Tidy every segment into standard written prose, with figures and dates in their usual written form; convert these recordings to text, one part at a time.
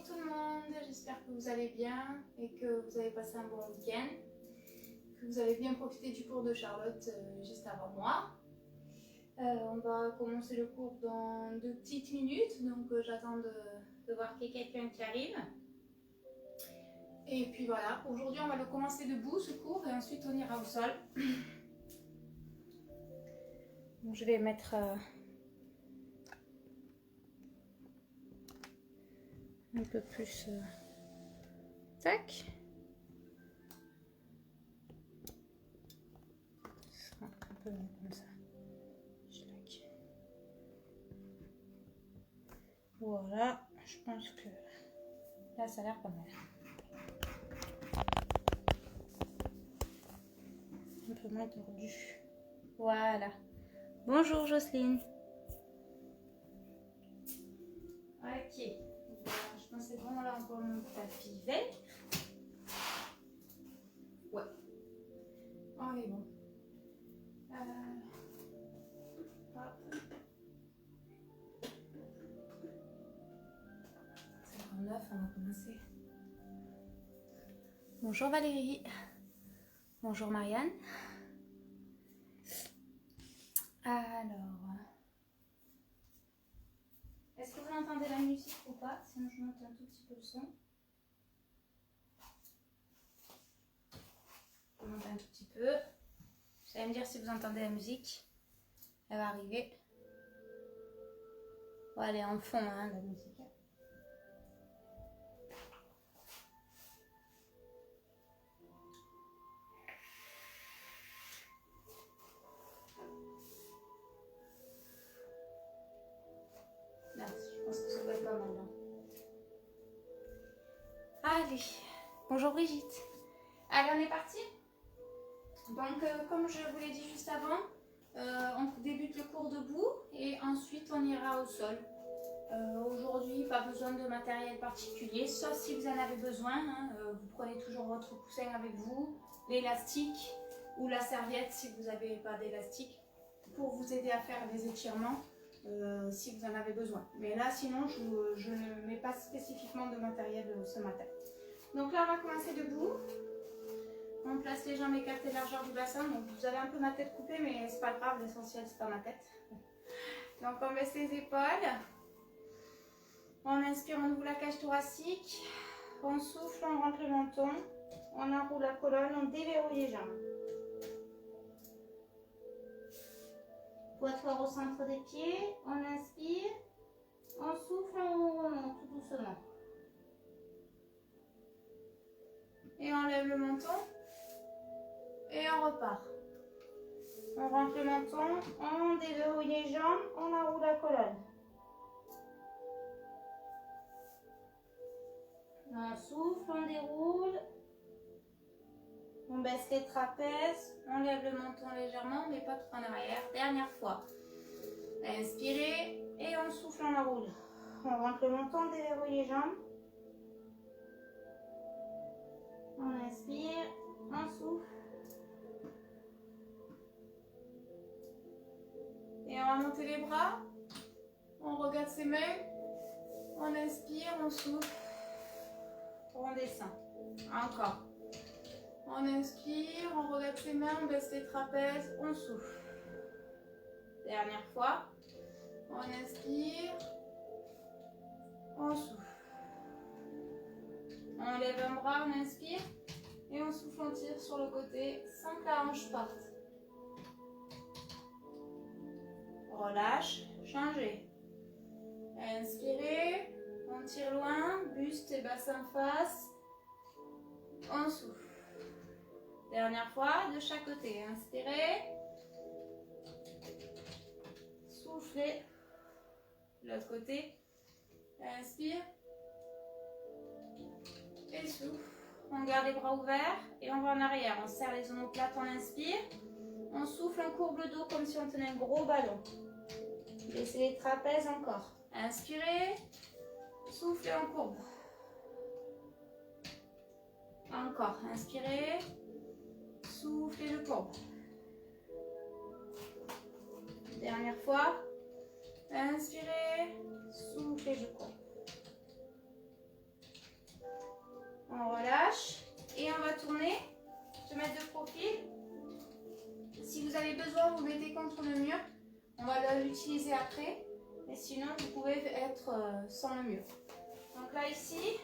tout le monde, j'espère que vous allez bien et que vous avez passé un bon week-end, que vous avez bien profité du cours de Charlotte juste avant moi. On va commencer le cours dans 2 petites minutes, donc j'attends de voir qu'il y ait quelqu'un qui arrive. Et puis voilà, aujourd'hui on va le commencer debout ce cours et ensuite on ira au sol. Donc, je vais mettre un peu plus tac. Un peu comme ça. Voilà, je pense que là ça a l'air pas mal. Un peu moins tordu. Voilà. Bonjour Jocelyne. Ok. Voilà, je pense que c'est bon, là on peut mon tapis vert. Ouais. On est bon. Hop. 59, on va commencer. Bonjour Valérie. Bonjour Marianne. Alors, est-ce que vous entendez la musique ou pas? Sinon je monte un tout petit peu le son. Je monte un tout petit peu. Vous allez me dire si vous entendez la musique. Elle va arriver. Bon, elle est en fond, hein, la musique. Je pense que ça va être pas mal. Hein. Allez, bonjour Brigitte. Allez, on est parti. Donc, comme je vous l'ai dit juste avant, on débute le cours debout et ensuite on ira au sol. Aujourd'hui, pas besoin de matériel particulier, sauf si vous en avez besoin. Hein, vous prenez toujours votre coussin avec vous, l'élastique ou la serviette si vous n'avez pas d'élastique pour vous aider à faire des étirements. Si vous en avez besoin. Mais là, sinon, je ne mets pas spécifiquement de matériel ce matin. Donc là, on va commencer debout. On place les jambes écartées largeur du bassin. Donc vous avez un peu ma tête coupée, mais c'est pas grave, l'essentiel, c'est pas ma tête. Donc on baisse les épaules. On inspire, on ouvre la cage thoracique. On souffle, on rentre le menton. On enroule la colonne, on déverrouille les jambes. Poitrine au centre des pieds, on inspire, on souffle, on remonte tout doucement. Et on lève le menton et on repart. On rentre le menton, on déverrouille les jambes, on enroule la colonne. On souffle, on déroule. On baisse les trapèzes, on lève le menton légèrement, mais pas trop en arrière. Dernière fois. Inspirez et on souffle, on enroule. On rentre le menton, on déverrouille les jambes. On inspire, on souffle. Et on va monter les bras. On regarde ses mains. On inspire, on souffle. On descend. Encore. On inspire, on regarde ses mains, on baisse les trapèzes, on souffle. Dernière fois. On inspire, on souffle. On lève un bras, on inspire et on souffle, on tire sur le côté sans que la hanche parte. Relâche, changez. Inspirez, on tire loin, buste et bassin face. On souffle. Dernière fois, de chaque côté. Inspirez. Soufflez. L'autre côté. Inspire. Et souffle. On garde les bras ouverts et on va en arrière. On serre les omoplates, on inspire. On souffle, on courbe le dos comme si on tenait un gros ballon. Baissez les trapèzes encore. Inspirez. Soufflez, on courbe. Encore. Inspirez. Soufflez, je courbe. Dernière fois. Inspirez. Soufflez, je courbe. relâche et on va tourner, se mettre de profil. Si vous avez besoin, vous mettez contre le mur. On va l'utiliser après. Mais sinon, vous pouvez être sans le mur. Donc là, ici,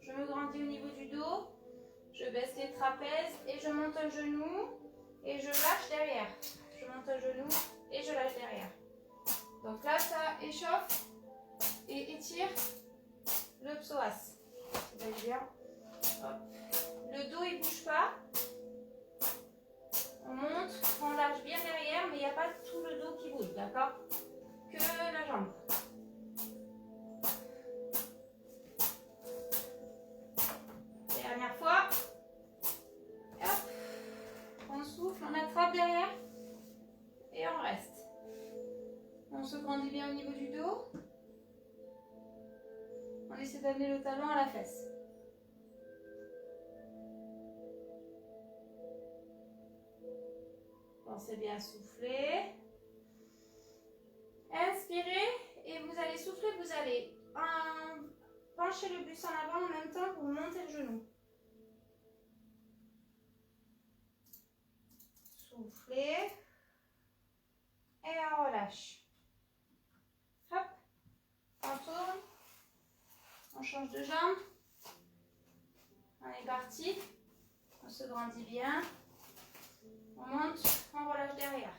je me grandis au niveau du dos. Je baisse les trapèzes et je monte un genou. Et je lâche derrière. Je monte un genou et je lâche derrière. Donc là, ça échauffe et étire le psoas. Vous allez bien. Hop. Le dos, il ne bouge pas. On monte, on lâche bien derrière, mais il n'y a pas tout le dos qui bouge, d'accord? Que la jambe. Dernière fois. Hop. On souffle, on attrape derrière et on reste. On se grandit bien au niveau du dos. On essaie d'amener le talon à la fesse. Pensez bien à souffler. Inspirez et vous allez souffler, vous allez pencher le buste en avant en même temps pour monter le genou. Soufflez et on relâche. Hop, on tourne, on change de jambe. On est parti, on se grandit bien. On monte, on relâche derrière.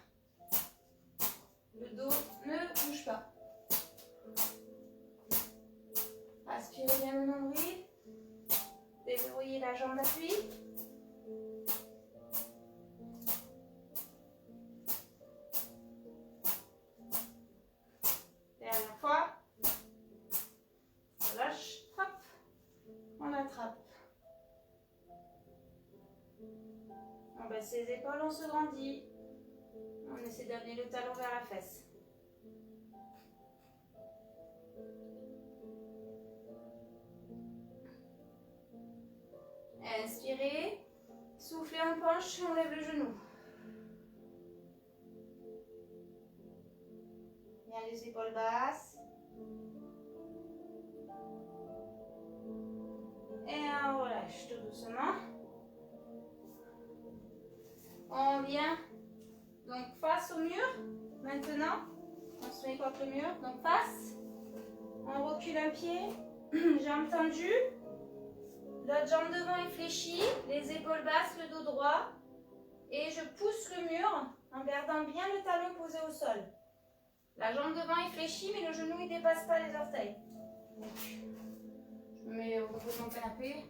Le dos ne bouge pas. Aspirez bien le nombril. Déverrouillez la jambe d'appui. Dernière fois. On lâche, hop, on attrape. On baisse les épaules, on se grandit. On essaie d'amener le talon vers la fesse. Inspirez. Soufflez, on penche, on lève le genou. Bien les épaules basses. Et on relâche tout doucement. On vient donc face au mur. Maintenant, on se met contre le mur. Donc face. On recule un pied. Jambe tendue. L'autre jambe devant est fléchie. Les épaules basses, le dos droit. Et je pousse le mur en gardant bien le talon posé au sol. La jambe devant est fléchie, mais le genou ne dépasse pas les orteils. Donc, je me mets au niveau de mon canapé.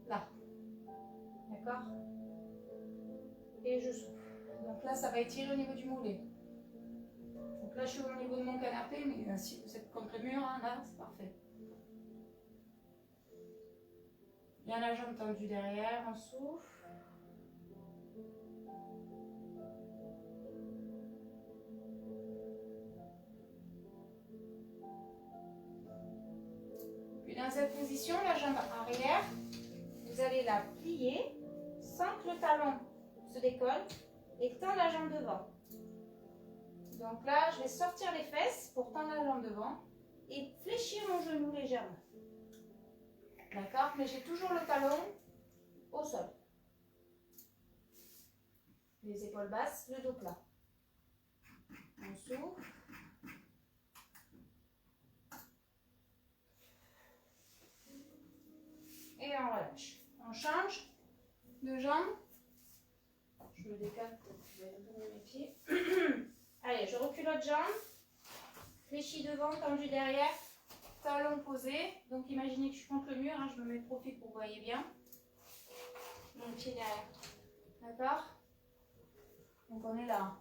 Là. D'accord? Et je souffle. Donc là, ça va étirer au niveau du mollet. Donc là, je suis au niveau de mon canapé, mais si vous êtes contre le mur, hein, là, c'est parfait. Bien la jambe tendue derrière, on souffle. Puis dans cette position, la jambe arrière, vous allez la plier sans que le talon se décolle et tendre la jambe devant. Donc là, je vais sortir les fesses pour tendre la jambe devant et fléchir mon genou légèrement. D'accord? Mais j'ai toujours le talon au sol. Les épaules basses, le dos plat. On souffle. Et on relâche. On change de jambe. Je me décale pour que je vais tourner mes pieds. Allez, je recule l'autre jambe. Fléchis devant, tendu derrière. Talon posé. Donc imaginez que je suis contre le mur. Hein, je me mets de profil pour que vous voyez bien. Mon pied derrière. D'accord? Donc on est là.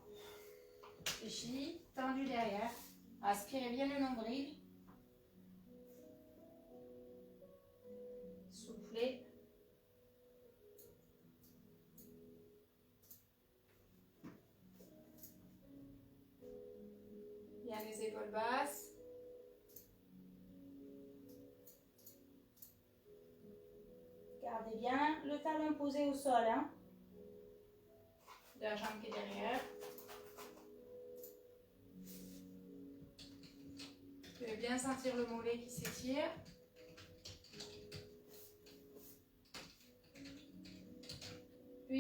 Fléchi, tendu derrière. Aspirez bien le nombril. Soufflez. Bien les épaules basses. Gardez bien le talon posé au sol. Hein. De la jambe qui est derrière. Vous pouvez bien sentir le mollet qui s'étire.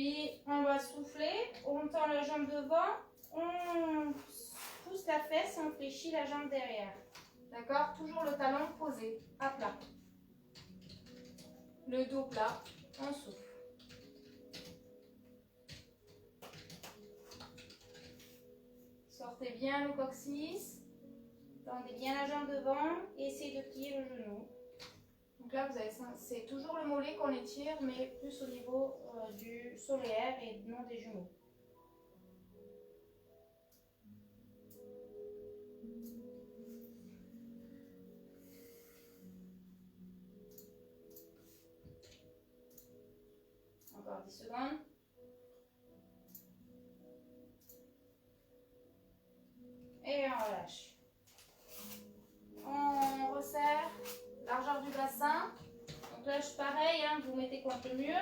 Puis, on va souffler, on tend la jambe devant, on pousse la fesse, on fléchit la jambe derrière. D'accord? Toujours le talon posé, à plat. Le dos plat, on souffle. Sortez bien le coccyx, tendez bien la jambe devant et essayez de plier le genou. Donc là, c'est toujours le mollet qu'on étire, mais plus au niveau du solaire et non des genoux. Encore 10 secondes. Et on relâche. On resserre largeur du bassin. Donc là, je pareil, hein, vous mettez contre le mur.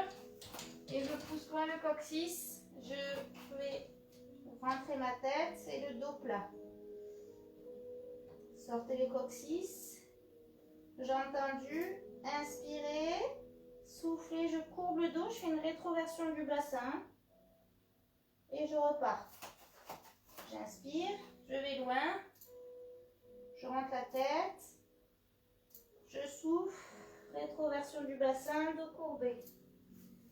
Et je pousse loin le coccyx. Je vais rentrer ma tête et le dos plat. Sortez le coccyx. Jambes tendues. Inspirez. Soufflez, je courbe le dos. Je fais une rétroversion du bassin. Et je repars. J'inspire. Je vais loin. Je rentre la tête. Je souffle. Rétroversion du bassin, dos courbé.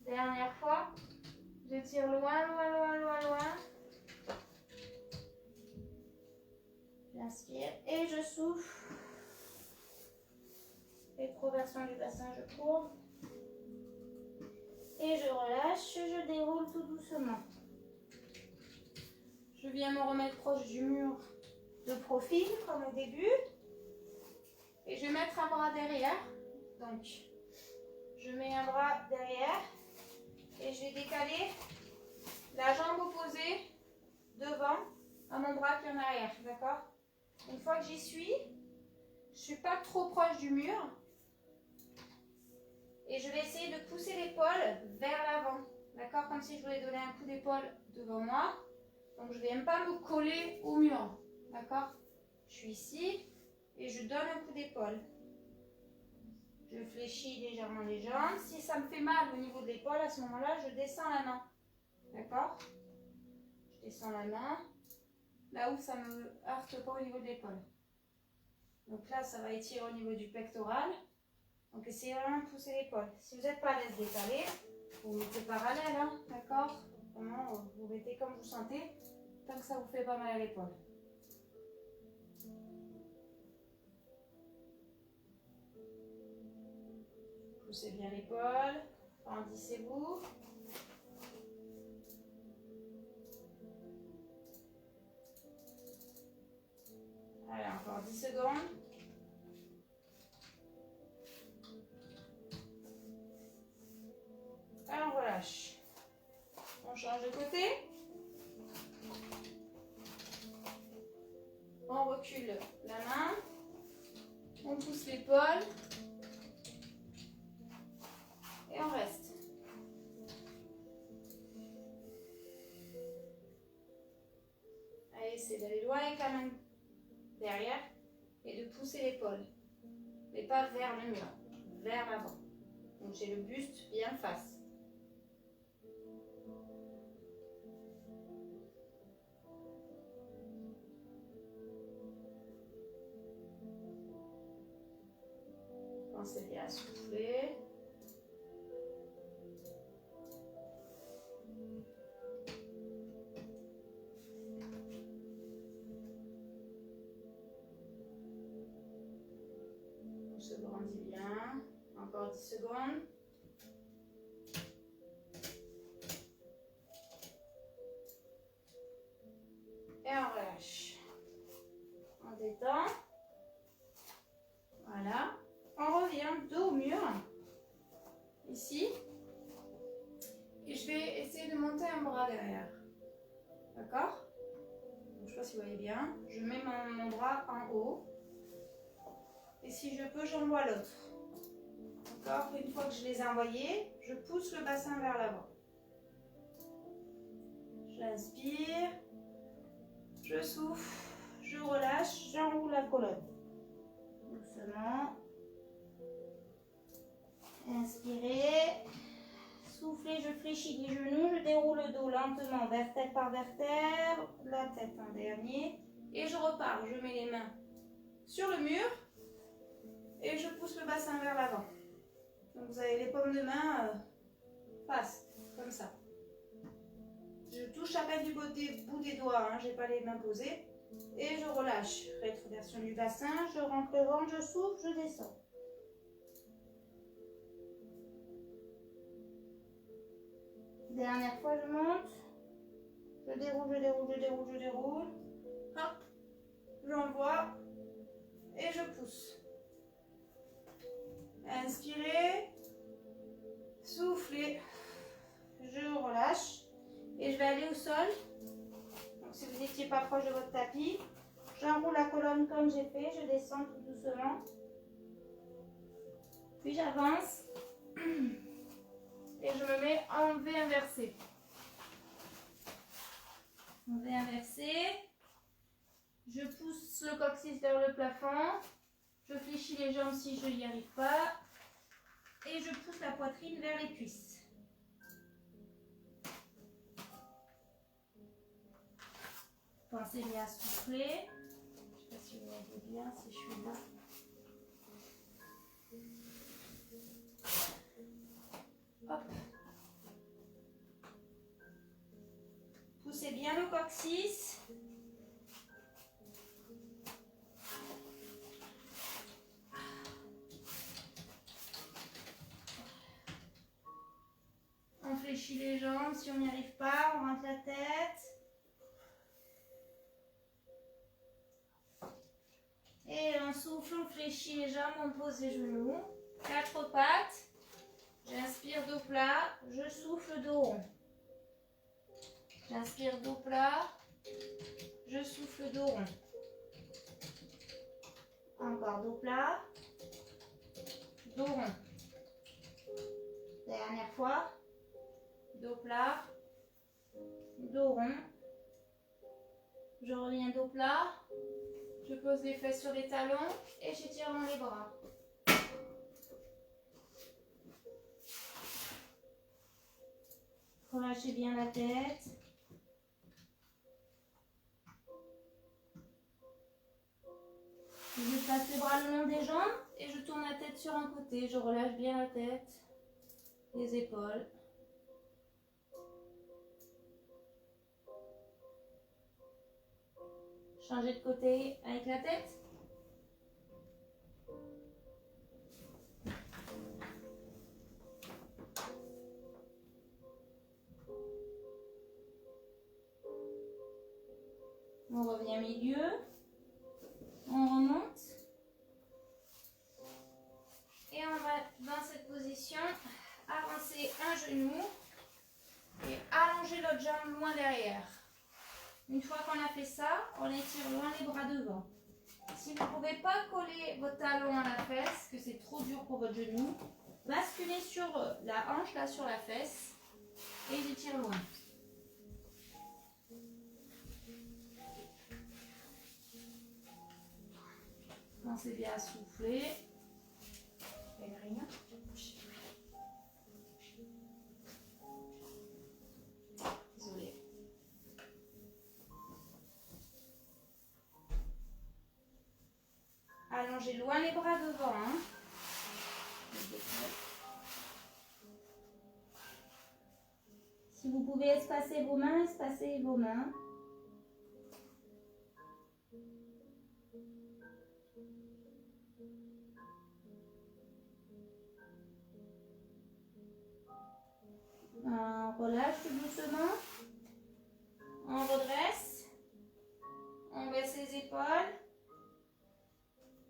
Dernière fois. Je tire loin, loin, loin, loin, loin. J'inspire et je souffle. Rétroversion du bassin, je courbe. Et je relâche, je déroule tout doucement. Je viens me remettre proche du mur de profil, comme au début. Et je vais mettre un bras derrière. Donc, je mets un bras derrière. Et je vais décaler la jambe opposée devant à mon bras qui est en arrière. D'accord? Une fois que j'y suis, je ne suis pas trop proche du mur. Et je vais essayer de pousser l'épaule vers l'avant. D'accord? Comme si je voulais donner un coup d'épaule devant moi. Donc je ne viens pas me coller au mur. D'accord? Je suis ici et je donne un coup d'épaule. Je fléchis légèrement les jambes. Si ça me fait mal au niveau de l'épaule, à ce moment-là, je descends la main. D'accord? Je descends la main. Là où ça ne me heurte pas au niveau de l'épaule. Donc là, ça va étirer au niveau du pectoral. Donc essayez vraiment de pousser l'épaule. Si vous n'êtes pas à l'aise d'étaler, vous mettez parallèle, hein, d'accord? Vraiment, vous mettez comme vous sentez, tant que ça ne vous fait pas mal à l'épaule. Poussez bien l'épaule, grandissez-vous. Allez, encore 10 secondes. Allez, on relâche. On change de côté. On recule la main. On pousse l'épaule. Et on reste. Allez, c'est d'aller loin avec la main derrière et de pousser l'épaule. Mais pas vers le mur, vers l'avant. Donc j'ai le buste bien face. Pensez bien à souffler. On se grandit bien. Encore 10 secondes. Et on relâche. On détend. Voilà. On revient dos au mur. Ici. Et je vais essayer de monter un bras derrière. D'accord? Je ne sais pas si vous voyez bien. Je mets mon bras en haut. Et si je peux, j'envoie l'autre. D'accord? Une fois que je les ai envoyés, je pousse le bassin vers l'avant. J'inspire. Je souffle. Je relâche. J'enroule la colonne. Doucement. Inspirez. Soufflez, je fléchis fléchis les genoux, je déroule le dos lentement, vertèbre par vertèbre, la tête en dernier. Et je repars, je mets les mains sur le mur et je pousse le bassin vers l'avant. Donc vous avez les paumes de main face, comme ça. Je touche à peine du bout des doigts, hein, je n'ai pas les mains posées. Et je relâche, rétroversion du bassin, je rentre le ventre, je souffle, je descends. Dernière fois, je monte. Je déroule, je déroule, je déroule, je déroule. Hop, j'envoie et je pousse. Inspirez, soufflez, je relâche et je vais aller au sol. Donc si vous n'étiez pas proche de votre tapis, j'enroule la colonne comme j'ai fait, je descends tout doucement. Puis j'avance et je me mets en V inversé. En V inversé. Je pousse le coccyx vers le plafond. Je fléchis les jambes si je n'y arrive pas. Et je pousse la poitrine vers les cuisses. Pensez bien à souffler. Je ne sais pas si vous voyez bien, si je suis là. Hop. Poussez bien le coccyx. On fléchit les jambes, si on n'y arrive pas, on rentre la tête. Et on souffle, on fléchit les jambes, on pose les genoux. 4 pattes. J'inspire dos plat, je souffle dos rond. J'inspire dos plat, je souffle dos rond. Encore dos plat, dos rond. Dernière fois. Dos plat, dos rond. Je reviens dos plat. Je pose les fesses sur les talons et j'étire dans les bras. Relâchez bien la tête. Je passe les bras le long des jambes et je tourne la tête sur un côté. Je relâche bien la tête, les épaules. Changez de côté avec la tête. On revient milieu. On remonte. Et on va, dans cette position, avancer un genou et allonger l'autre jambe loin derrière. Une fois qu'on a fait ça, on étire loin les bras devant. Si vous ne pouvez pas coller vos talons à la fesse, que c'est trop dur pour votre genou, basculez sur la hanche, là sur la fesse, et j'étire loin. Pensez bien à souffler. Rien. Désolée. Allongez loin les bras devant. Hein. Si vous pouvez espacer vos mains, espacez vos mains. On relâche tout doucement. On redresse. On baisse les épaules.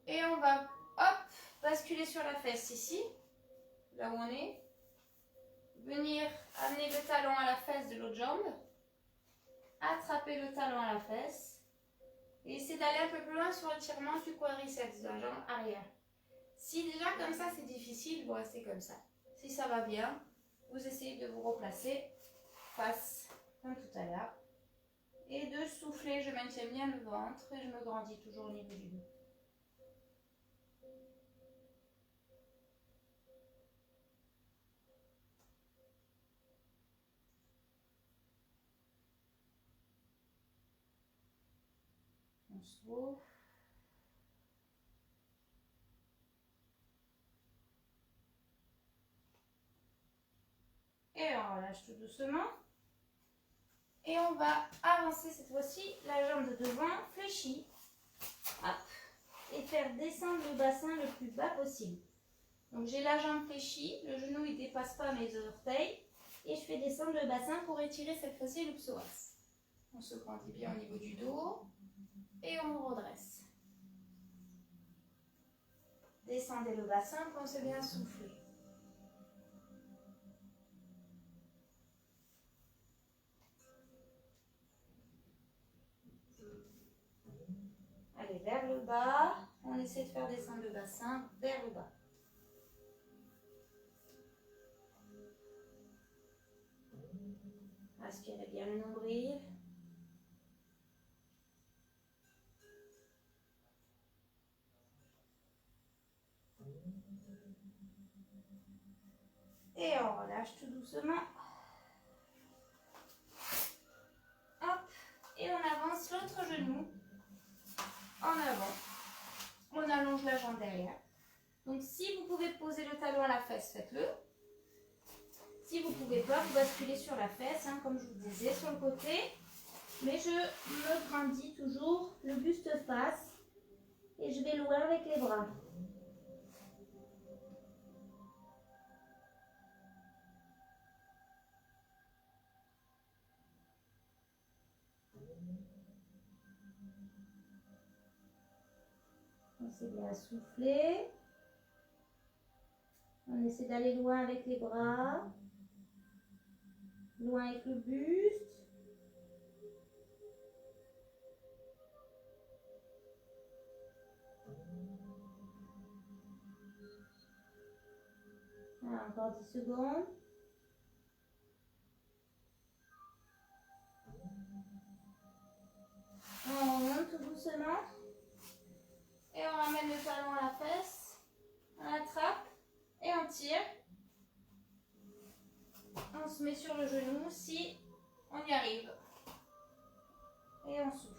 Et on va, hop, basculer sur la fesse ici, là où on est. Venir amener le talon à la fesse de l'autre jambe. Attraper le talon à la fesse. Et essayer d'aller un peu plus loin sur l'étirement du quadriceps, de la jambe arrière. Si déjà comme ça c'est difficile, vous restez comme ça. Si ça va bien, vous essayez de vous replacer face, comme tout à l'heure. Et de souffler, je maintiens bien le ventre et je me grandis toujours au niveau du dos. On souffle. Et on relâche tout doucement. Et on va avancer cette fois-ci la jambe de devant fléchie. Hop. Et faire descendre le bassin le plus bas possible. Donc j'ai la jambe fléchie, le genou il ne dépasse pas mes orteils. Et je fais descendre le bassin pour étirer cette fois-ci le psoas. On se grandit bien au niveau du dos. Et on redresse. Descendez le bassin, pensez bien à souffler. Allez, vers le bas. On essaie de faire descendre le bassin vers le bas. Aspirez bien le nombril. Et on relâche tout doucement. Hop. Et on avance l'autre genou en avant. On allonge la jambe derrière. Donc si vous pouvez poser le talon à la fesse, faites-le. Si vous ne pouvez pas, vous basculez sur la fesse, hein, comme je vous disais, sur le côté. Mais je me grandis toujours le buste face et je vais loin avec les bras. Pensez bien à souffler. On essaie d'aller loin avec les bras, loin avec le buste. Voilà, encore 10 secondes. On monte tout doucement. Et on ramène le talon à la fesse. On attrape et on tire. On se met sur le genou si on y arrive. Et on souffle.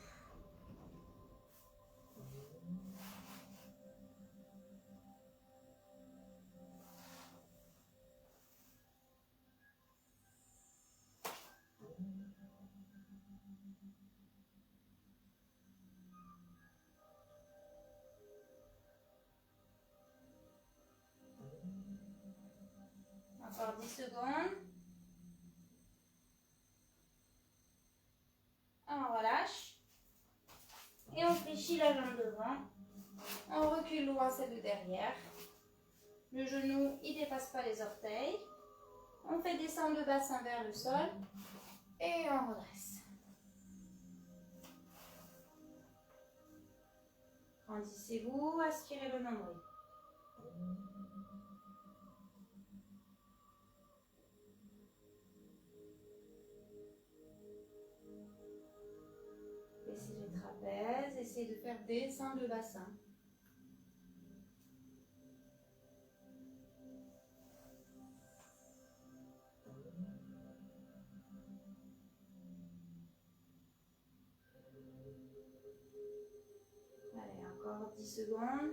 Encore 10 secondes. On relâche. Et on fléchit la jambe devant. On recule loin celle de derrière. Le genou, il ne dépasse pas les orteils. On fait descendre le bassin vers le sol. Et on redresse. Grandissez-vous, aspirez le nombril. Baissez les trapèzes, essayez de faire descendre le bassin. Allez, encore 10 secondes.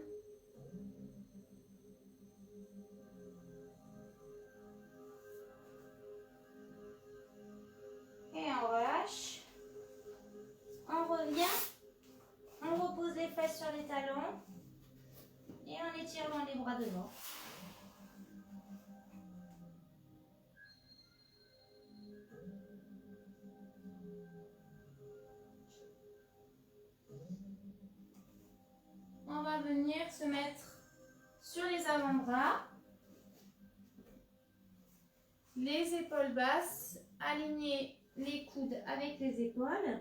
Et on relâche. On revient. On repose les fesses sur les talons. Et on étire dans les bras devant. On va venir se mettre sur les avant-bras. Les épaules basses. Aligner les coudes avec les épaules.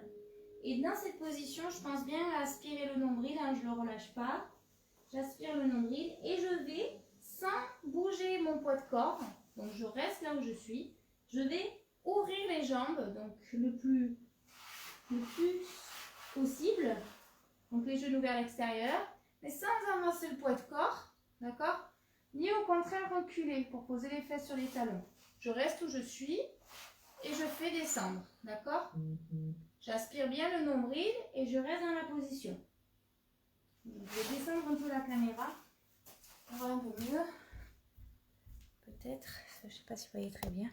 Et dans cette position, je pense bien à aspirer le nombril. Hein, je ne le relâche pas. J'aspire le nombril et je vais, sans bouger mon poids de corps, donc je reste là où je suis, je vais ouvrir les jambes, donc le plus possible, donc les genoux vers l'extérieur, mais sans avancer le poids de corps, d'accord? Ni au contraire reculer pour poser les fesses sur les talons. Je reste où je suis et je fais descendre, d'accord? J'aspire bien le nombril et je reste dans la position. Je vais descendre un peu la caméra pour voir un peu mieux. Peut-être, je ne sais pas si vous voyez très bien.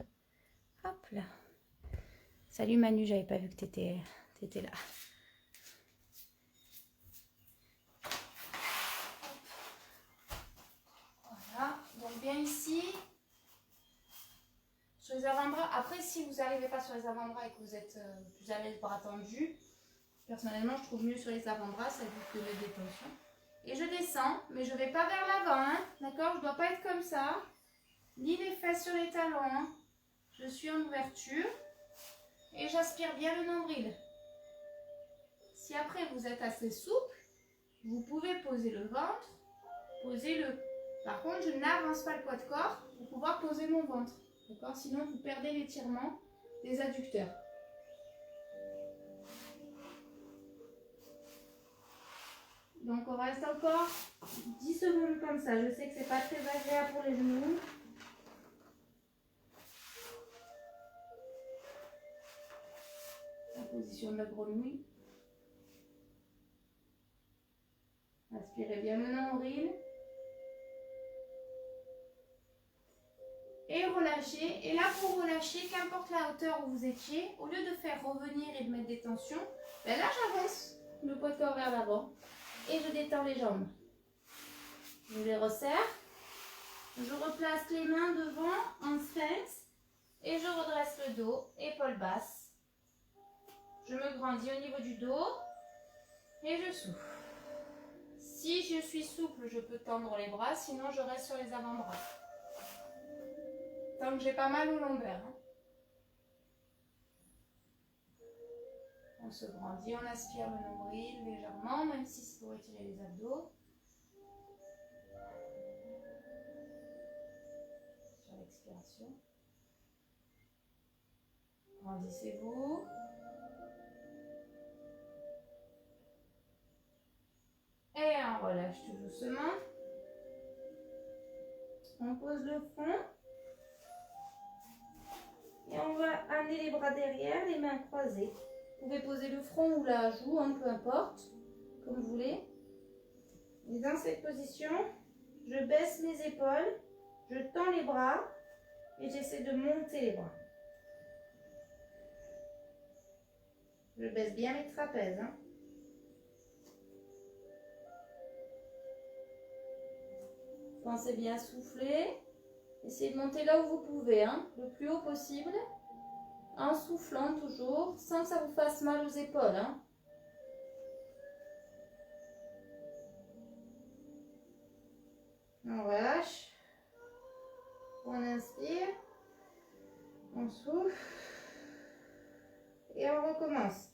Hop là. Salut Manu, j'avais pas vu que tu étais là. Voilà, donc bien ici. Sur les avant-bras, après si vous n'arrivez pas sur les avant-bras et que vous êtes plus à l'aise bras tendus, personnellement je trouve mieux sur les avant-bras, ça évite de mettre des tensions. Et je descends, mais je ne vais pas vers l'avant, hein, d'accord? Je ne dois pas être comme ça, ni les fesses sur les talons, hein. Je suis en ouverture et j'aspire bien le nombril. Si après vous êtes assez souple, vous pouvez poser le ventre, poser le... Par contre, je n'avance pas le poids de corps pour pouvoir poser mon ventre. D'accord? Sinon, vous perdez l'étirement des adducteurs. Donc, on reste encore 10 secondes comme ça. Je sais que c'est pas très agréable pour les genoux. La position de la grenouille. Aspirez bien le nombril. Et relâchez. Et là, pour relâcher, qu'importe la hauteur où vous étiez, au lieu de faire revenir et de mettre des tensions, ben là, j'avance le poids de corps vers l'avant. Et je détends les jambes. Je les resserre. Je replace les mains devant en sphinx. Et je redresse le dos, épaules basses. Je me grandis au niveau du dos. Et je souffle. Si je suis souple, je peux tendre les bras. Sinon, je reste sur les avant-bras. Tant que j'ai pas mal aux lombaires. Hein. On se grandit, on aspire le nombril légèrement, même si c'est pour étirer les abdos. Sur l'expiration. Grandissez-vous. Et on relâche tout doucement. On pose le front. Et on va amener les bras derrière, les mains croisées. Vous pouvez poser le front ou la joue, hein, peu importe, comme vous voulez. Et dans cette position, je baisse mes épaules, je tends les bras et j'essaie de monter les bras. Je baisse bien mes trapèzes. Hein. Pensez bien à souffler. Essayez de monter là où vous pouvez, hein, le plus haut possible. En soufflant toujours, sans que ça vous fasse mal aux épaules. Hein. On relâche. On inspire. On souffle. Et on recommence.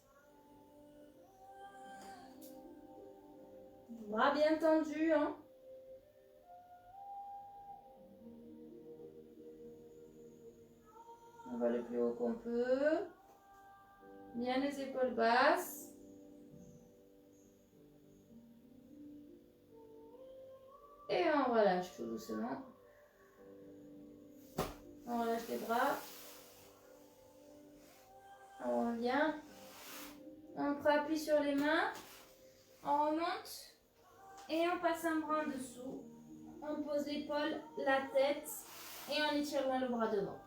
Bras bien tendus. Hein. On va le plus haut qu'on peut. Bien les épaules basses. Et on relâche tout doucement. On relâche les bras. On revient. On appuie sur les mains. On remonte. Et on passe un bras en dessous. On pose l'épaule, la tête. Et on étire loin le bras devant.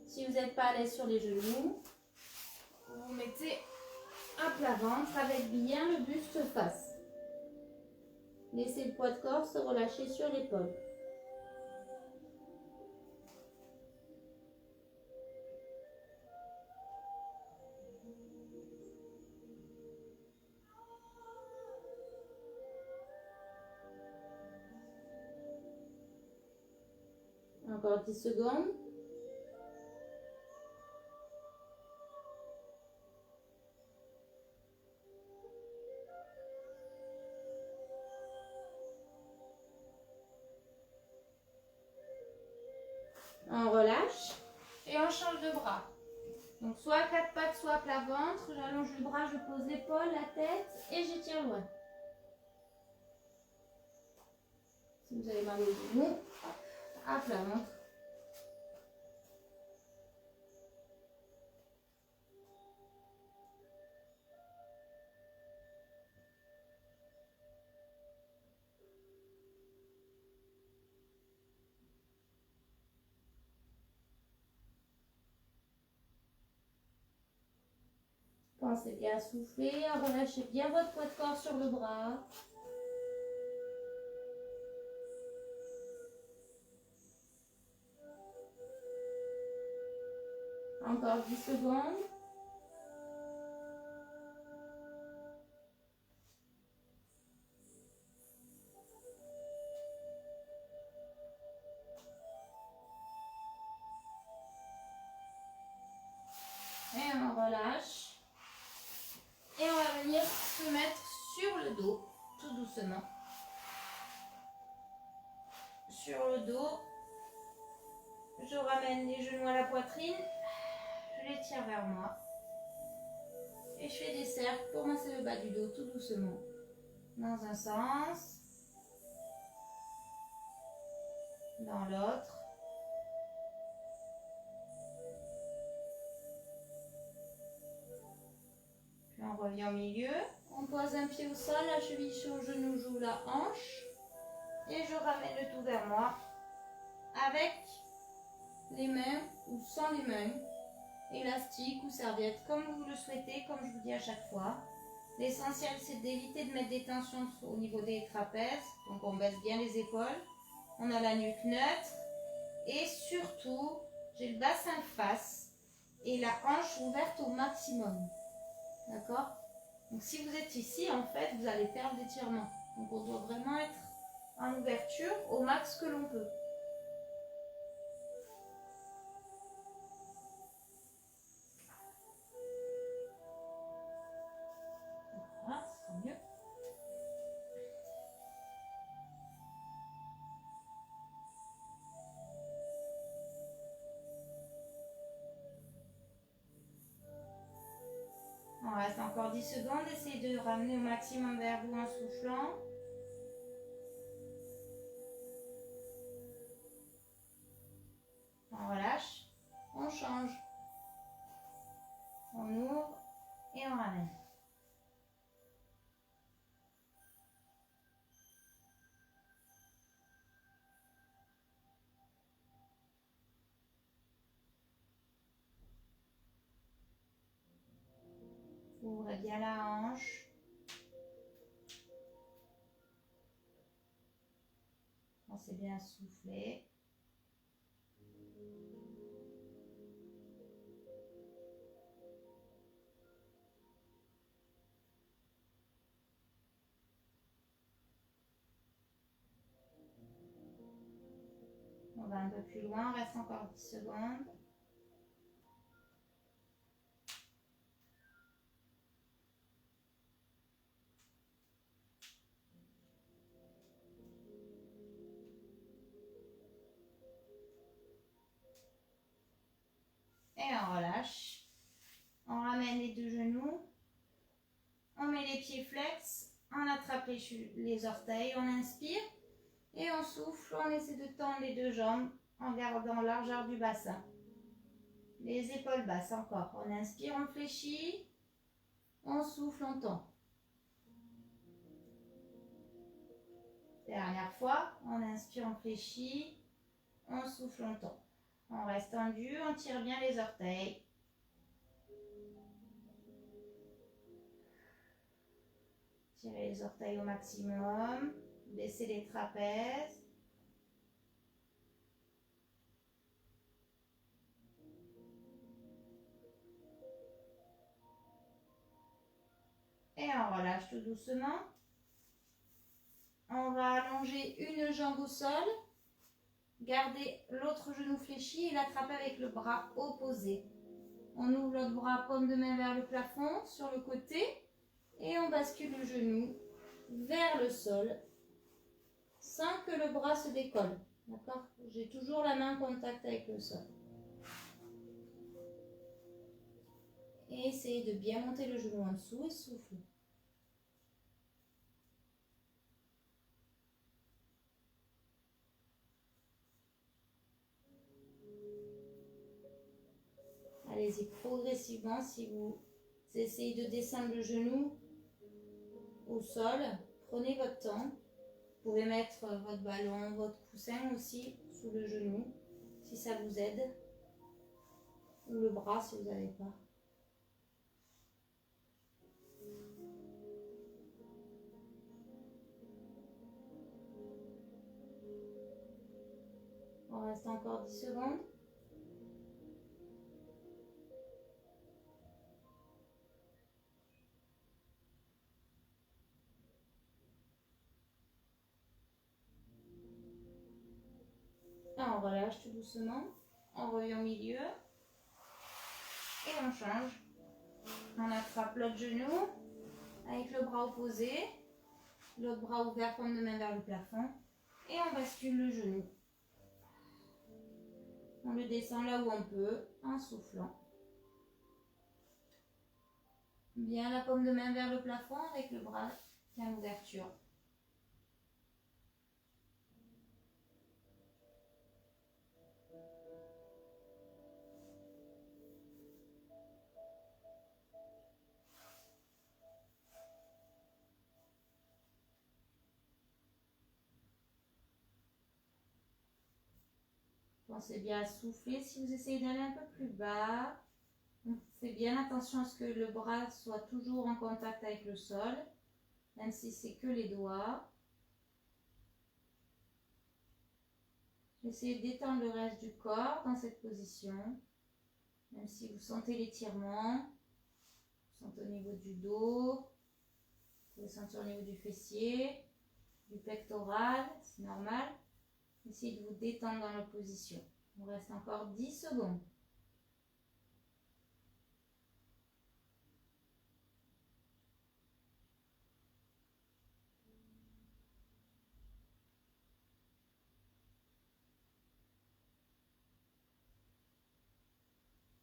Si vous n'êtes pas à l'aise sur les genoux, vous vous mettez à plat ventre avec bien le buste face. Laissez le poids de corps se relâcher sur l'épaule. Encore 10 secondes. On relâche et on change de bras. Donc soit à quatre pattes, soit à plat ventre. J'allonge le bras, je pose l'épaule, la tête et j'étire loin. Si vous avez mal aux genoux, à plat ventre. Pensez bien à souffler, à relâcher bien votre poids de corps sur le bras. Encore 10 secondes. Et on relâche. Et on va venir se mettre sur le dos, tout doucement. Sur le dos. Je ramène les genoux à la poitrine. Je les tire vers moi. Et je fais des cercles pour masser le bas du dos tout doucement. Dans un sens. Dans l'autre. Puis on revient au milieu. On pose un pied au sol, la cheville sur le genou, joue la hanche. Et je ramène le tout vers moi. Avec les mains ou sans les mains. Élastique ou serviette, comme vous le souhaitez, comme je vous dis à chaque fois. L'essentiel, c'est d'éviter de mettre des tensions au niveau des trapèzes. Donc, on baisse bien les épaules. On a la nuque neutre. Et surtout, j'ai le bassin face et la hanche ouverte au maximum. D'accord? Donc, si vous êtes ici, en fait, vous allez perdre l'étirement. Donc, on doit vraiment être en ouverture au max que l'on peut. Voilà, ça sera mieux. On reste encore 10 secondes. Essayez de ramener au maximum vers vous en soufflant. On relâche. On change. On ouvre et on ramène. Ouvrez bien la hanche. Pensez bien à souffler. On va un peu plus loin, on reste encore 10 secondes. Et on relâche. On ramène les deux genoux. On met les pieds flex. On attrape les orteils. On inspire. Et on souffle. On essaie de tendre les deux jambes en gardant largeur du bassin. Les épaules basses encore. On inspire, on fléchit. On souffle, on tend. Dernière fois. On inspire, on fléchit. On souffle, on tend. On reste tendu. On tire bien les orteils. Tirez les orteils au maximum. Baissez les trapèzes. Et on relâche tout doucement. On va allonger une jambe au sol. Gardez l'autre genou fléchi et l'attraper avec le bras opposé. On ouvre l'autre bras, paume de main vers le plafond, sur le côté. Et on bascule le genou vers le sol sans que le bras se décolle. D'accord? J'ai toujours la main en contact avec le sol. Et essayez de bien monter le genou en dessous et souffle. Allez-y progressivement. Si vous essayez de descendre le genou au sol, prenez votre temps. Vous pouvez mettre votre ballon, votre coussin aussi sous le genou, si ça vous aide. Ou le bras si vous n'avez pas. On reste encore 10 secondes. Et on relâche tout doucement. On revient au milieu. Et on change. On attrape l'autre genou avec le bras opposé. L'autre bras ouvert, paume de main vers le plafond. Et on bascule le genou. On le descend là où on peut en soufflant. Bien la paume de main vers le plafond avec le bras bien l'ouverture. Pensez bien à souffler si vous essayez d'aller un peu plus bas. Faites bien attention à ce que le bras soit toujours en contact avec le sol, même si c'est que les doigts. Essayez d'étendre le reste du corps dans cette position, même si vous sentez l'étirement. Vous sentez au niveau du dos, vous pouvez sentir au niveau du fessier, du pectoral, c'est normal. Essayez de vous détendre dans la position. Il vous reste encore 10 secondes.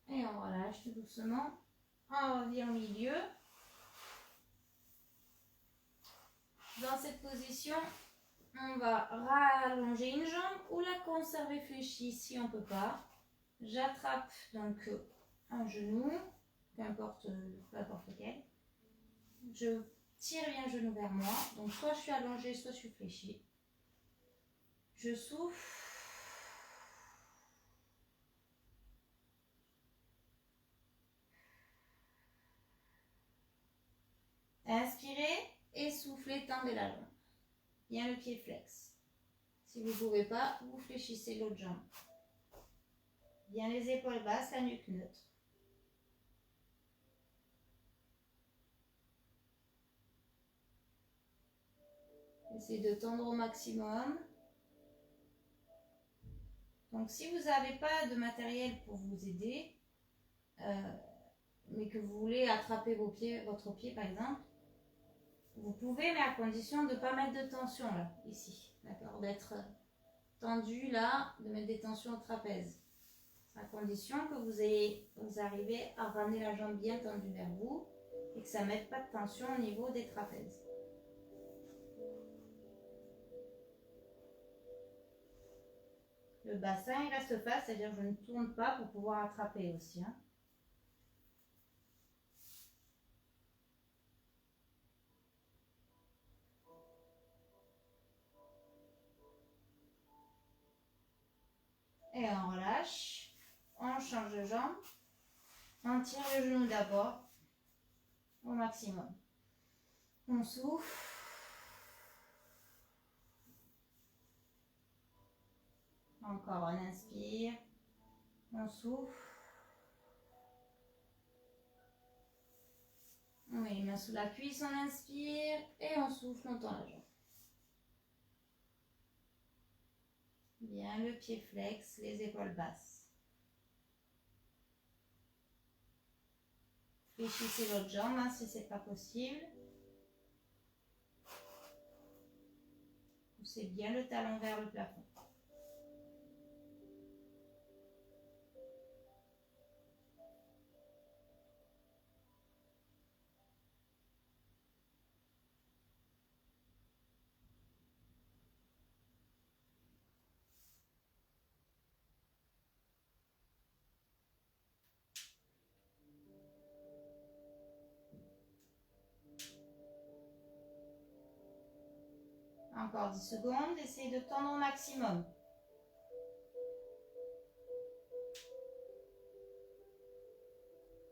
Et on relâche tout doucement. On revient au milieu. Dans cette position, on va rallonger une jambe ou la conserver fléchie si on ne peut pas. J'attrape donc un genou, peu importe lequel. Je tire bien le genou vers moi. Donc soit je suis allongée, soit je suis fléchie. Je souffle. Inspirez et soufflez, tendez la jambe. Bien le pied flex. Si vous ne pouvez pas, vous fléchissez l'autre jambe. Bien les épaules basses, la nuque neutre. Essayez de tendre au maximum. Donc si vous n'avez pas de matériel pour vous aider, mais que vous voulez attraper votre pied par exemple, vous pouvez, mais à condition de ne pas mettre de tension là, ici. D'accord, d'être tendu là, de mettre des tensions au trapèze. À condition que vous arrivez à ramener la jambe bien tendue vers vous et que ça ne mette pas de tension au niveau des trapèzes. Le bassin il reste face, c'est-à-dire que je ne tourne pas pour pouvoir attraper aussi. Hein. Et on relâche, on change de jambe, on tire le genou d'abord au maximum. On souffle. Encore on inspire, on souffle. On met les mains sous la cuisse, on inspire et on souffle, on tend la jambe. Bien le pied flex, les épaules basses. Fléchissez l'autre jambe hein, si ce n'est pas possible. Poussez bien le talon vers le plafond. Encore 10 secondes, essayez de tendre au maximum.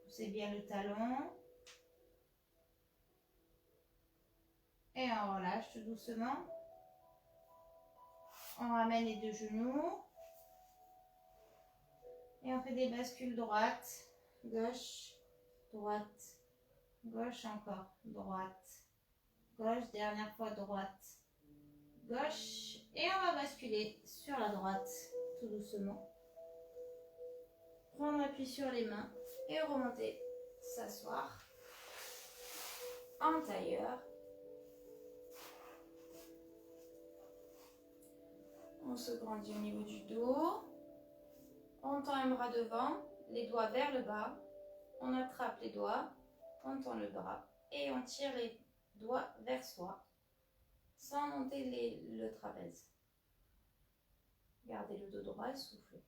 Poussez bien le talon. Et on relâche tout doucement. On ramène les deux genoux. Et on fait des bascules droite, gauche, droite, gauche encore, droite, gauche, dernière fois droite, gauche. Et on va basculer sur la droite, tout doucement. Prendre appui sur les mains et remonter, s'asseoir en tailleur. On se grandit au niveau du dos. On tend un bras devant, les doigts vers le bas. On attrape les doigts, on tend le bras et on tire les doigts vers soi sans monter le trapèze. Gardez le dos droit et soufflez.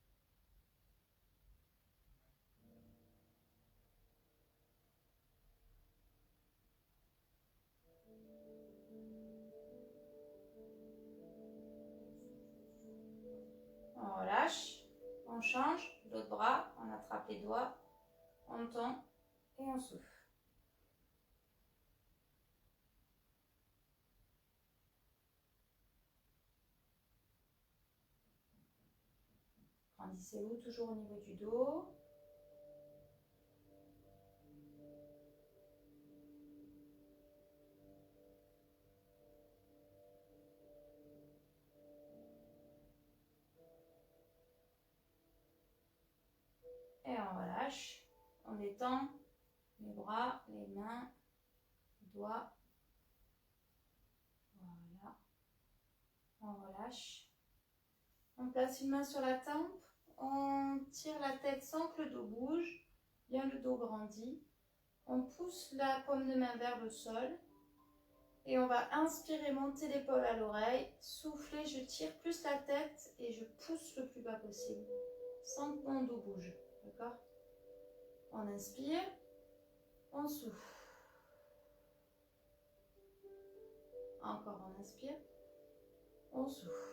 On relâche, on change, l'autre bras, on attrape les doigts, on tend et on souffle. Grandissez-vous toujours au niveau du dos. Et on relâche, on détend les bras, les mains, les doigts. Voilà. On relâche. On place une main sur la tempe. On tire la tête sans que le dos bouge. Bien le dos grandit. On pousse la paume de main vers le sol. Et on va inspirer, monter l'épaule à l'oreille. Souffler, je tire plus la tête et je pousse le plus bas possible. Sans que mon dos bouge. D'accord? On inspire. On souffle. Encore on inspire. On souffle.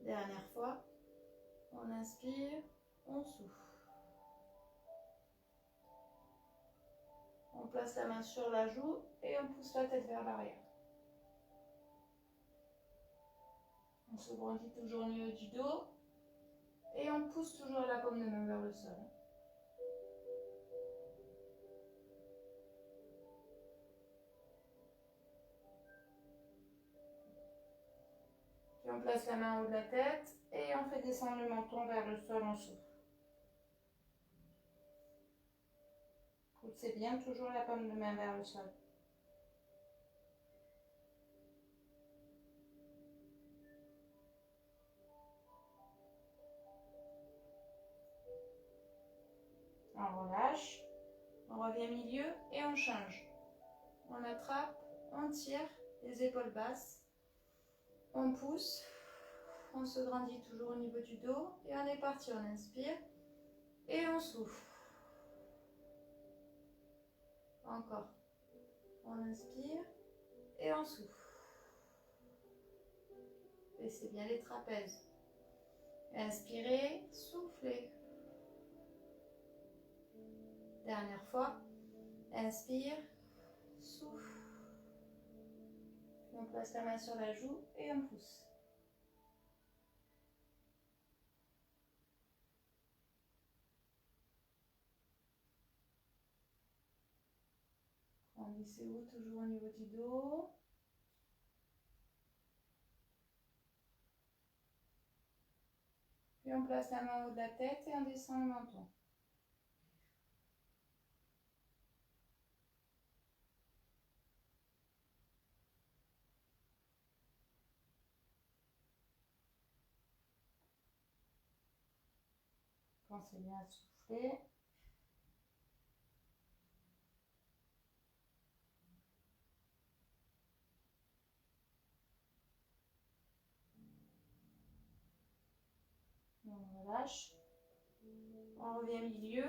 Dernière fois. On inspire. On souffle. On place la main sur la joue et on pousse la tête vers l'arrière. On se grandit toujours au niveau du dos et on pousse toujours la paume de main vers le sol. Puis on place la main en haut de la tête et on fait descendre le menton vers le sol en souffle. Poussez bien toujours la paume de main vers le sol. On relâche, on revient milieu et on change. On attrape, on tire, les épaules basses, on pousse, on se grandit toujours au niveau du dos et on est parti, on inspire et on souffle. Encore, on inspire et on souffle. Baissez bien les trapèzes. Inspirez, soufflez. Dernière fois. Inspire, souffle. Puis on place la main sur la joue et on pousse. Grandissez-vous toujours au niveau du dos. Puis on place la main en haut de la tête et on descend le menton. Pensez bien à souffler. On relâche. On revient milieu.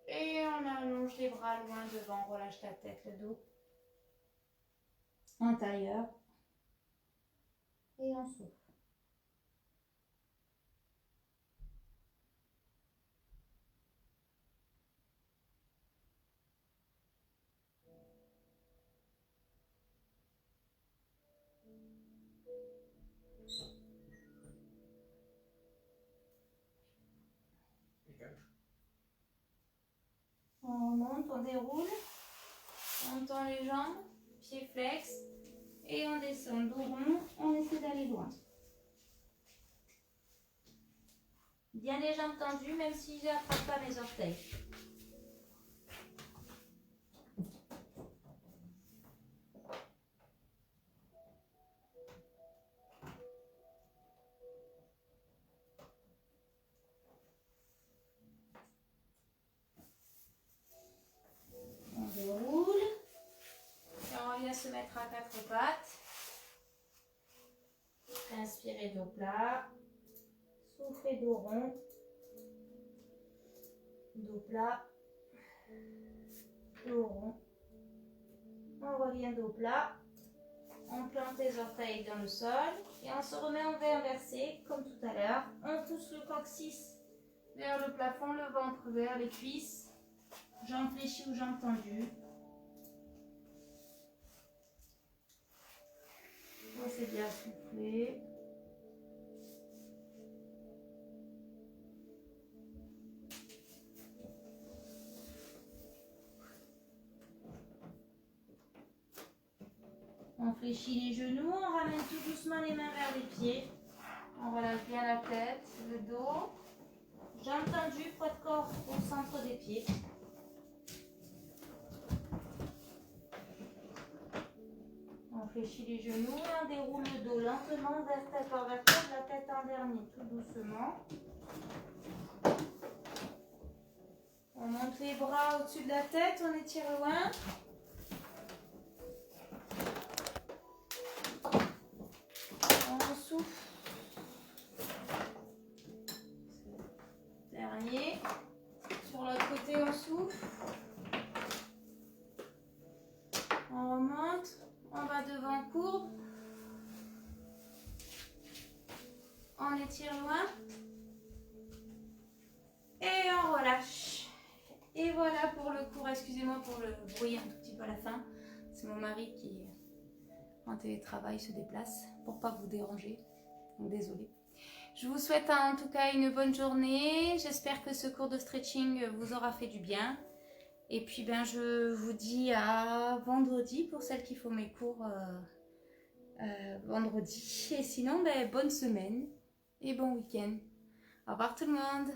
Et on allonge les bras loin devant. On relâche la tête, le dos. En tailleur. Et on souffle. On remonte, on déroule, on tend les jambes, pieds flex, et on descend dos rond, on essaie d'aller loin. Bien les jambes tendues, même si je n'attrape pas mes orteils. On déroule. Et on revient se mettre à quatre pattes. Inspirez dos plat. Soufflez dos rond. Dos plat. Dos rond. On revient dos plat. On plante les orteils dans le sol. Et on se remet en V inversé, comme tout à l'heure. On pousse le coccyx vers le plafond, le ventre vers les cuisses. Jambes fléchies ou jambes tendues. Pensez bien à souffler. On fléchit les genoux, on ramène tout doucement les mains vers les pieds. On relâche bien la tête, le dos. Jambes tendues, poids de corps au centre des pieds. On fléchit les genoux et on déroule le dos lentement, vertèbre par vertèbre, la tête en dernier, tout doucement. On monte les bras au-dessus de la tête, on étire loin. On souffle. Dernier. Sur l'autre côté, on souffle. On remonte. On va devant, courbe. On étire loin. Et on relâche. Et voilà pour le cours. Excusez-moi pour le bruit un tout petit peu à la fin. C'est mon mari qui, en télétravail, se déplace pour pas vous déranger. Donc désolée. Je vous souhaite en tout cas une bonne journée. J'espère que ce cours de stretching vous aura fait du bien. Et puis ben, je vous dis à vendredi pour celles qui font mes cours vendredi. Et sinon, ben, bonne semaine et bon week-end. Au revoir tout le monde.